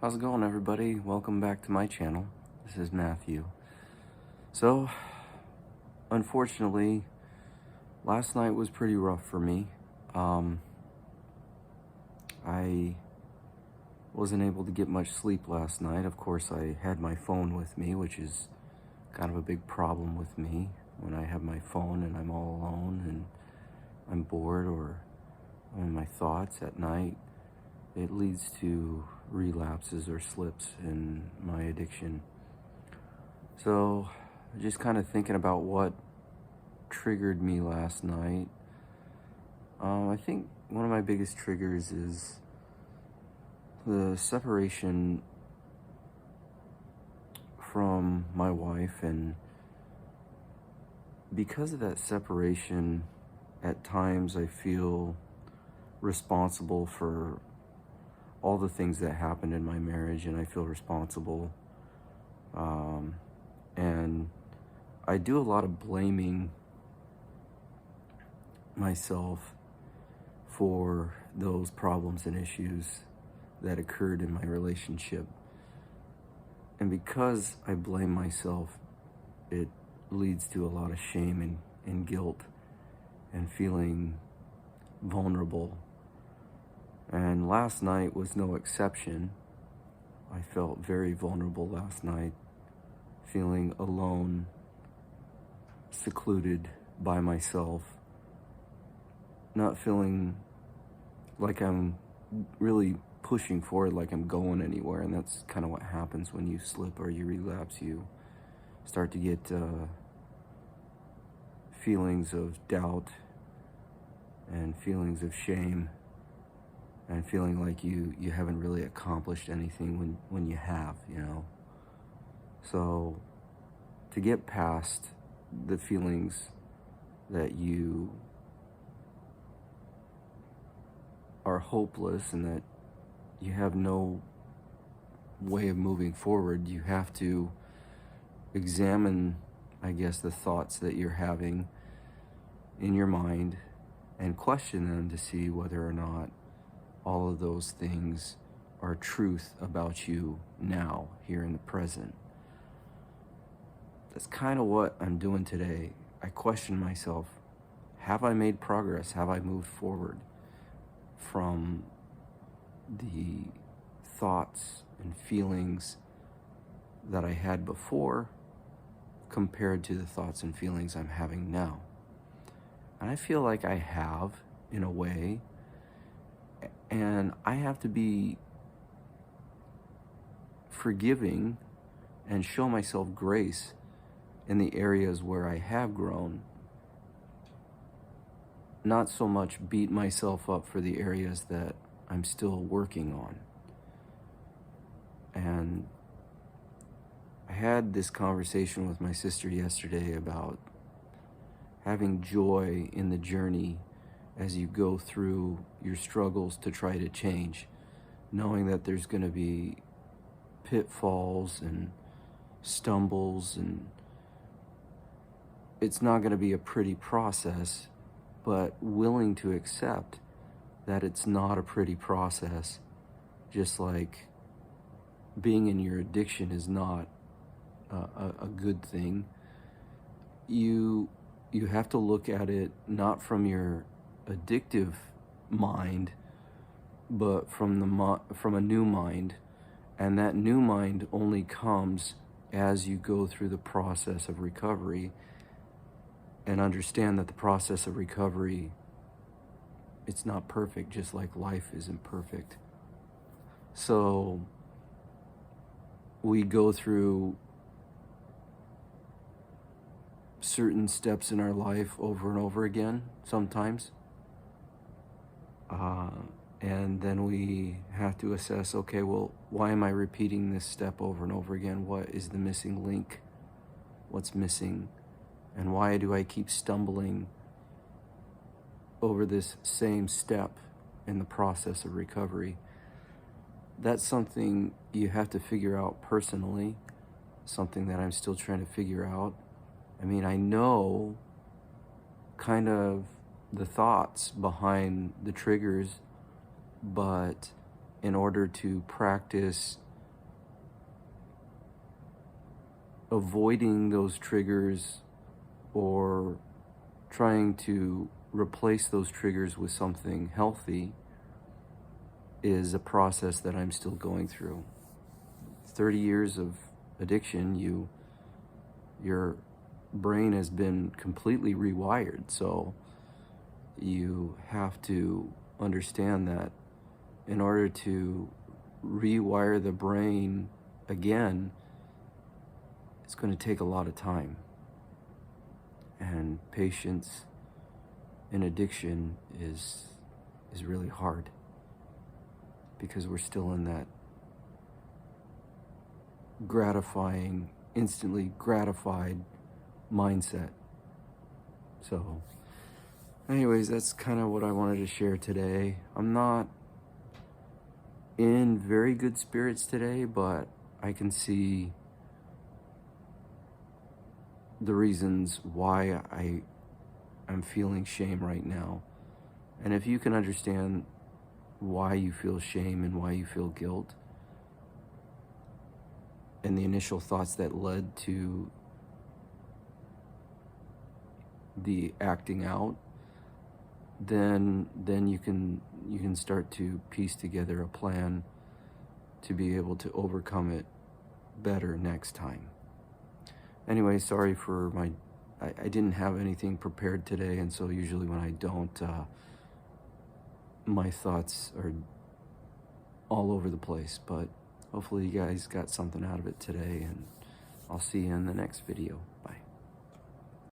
How's it going, everybody? Welcome back to my channel. This is Matthew. So, unfortunately, last night was pretty rough for me. I wasn't able to get much sleep last night. Of course, I had my phone with me, which is kind of a big problem with me. When I have my phone and I'm all alone and I'm bored or I'm in my thoughts at night, it leads to relapses or slips in my addiction. So, just kind of thinking about what triggered me last night. I think one of my biggest triggers is the separation from my wife, and because of that separation, at times I feel responsible for all the things that happened in my marriage, and I feel responsible. And I do a lot of blaming myself for those problems and issues that occurred in my relationship. And because I blame myself, it leads to a lot of shame and guilt and feeling vulnerable. And last night was no exception. I felt very vulnerable last night, feeling alone, secluded by myself, not feeling like I'm really pushing forward, like I'm going anywhere. And that's kind of what happens when you slip or you relapse. You start to get feelings of doubt and feelings of shame and feeling like you haven't really accomplished anything when you have, you know. So to get past the feelings that you are hopeless and that you have no way of moving forward, you have to examine, I guess, the thoughts that you're having in your mind and question them to see whether or not all of those things are truth about you now, here in the present. That's kind of what I'm doing today. I question myself. Have I made progress? Have I moved forward from the thoughts and feelings that I had before compared to the thoughts and feelings I'm having now? And I feel like I have, in a way, and I have to be forgiving and show myself grace in the areas where I have grown, not so much beat myself up for the areas that I'm still working on. And I had this conversation with my sister yesterday about having joy in the journey as you go through your struggles to try to change, knowing that there's going to be pitfalls and stumbles, and it's not going to be a pretty process, but willing to accept that it's not a pretty process, just like being in your addiction is not a good thing. You have to look at it not from your addictive mind, but from a new mind, and that new mind only comes as you go through the process of recovery and understand that the process of recovery, it's not perfect, just like life isn't perfect. So we go through certain steps in our life over and over again sometimes, and then we have to assess, okay, well, why am I repeating this step over and over again? What is the missing link? What's missing? And why do I keep stumbling over this same step in the process of recovery? That's something you have to figure out personally, something that I'm still trying to figure out. I mean, I know kind of the thoughts behind the triggers, but in order to practice avoiding those triggers or trying to replace those triggers with something healthy is a process that I'm still going through. 30 years of addiction, your brain has been completely rewired. So you have to understand that in order to rewire the brain again, it's going to take a lot of time. And patience in addiction is really hard because we're still in that gratifying, instantly gratified mindset. So anyways, that's kind of what I wanted to share today. I'm not in very good spirits today, but I can see the reasons why I'm feeling shame right now. And if you can understand why you feel shame and why you feel guilt and the initial thoughts that led to the acting out, then you can start to piece together a plan to be able to overcome it better next time. Anyway, sorry for I didn't have anything prepared today, and so usually when I don't, my thoughts are all over the place, but hopefully you guys got something out of it today, and I'll see you in the next video.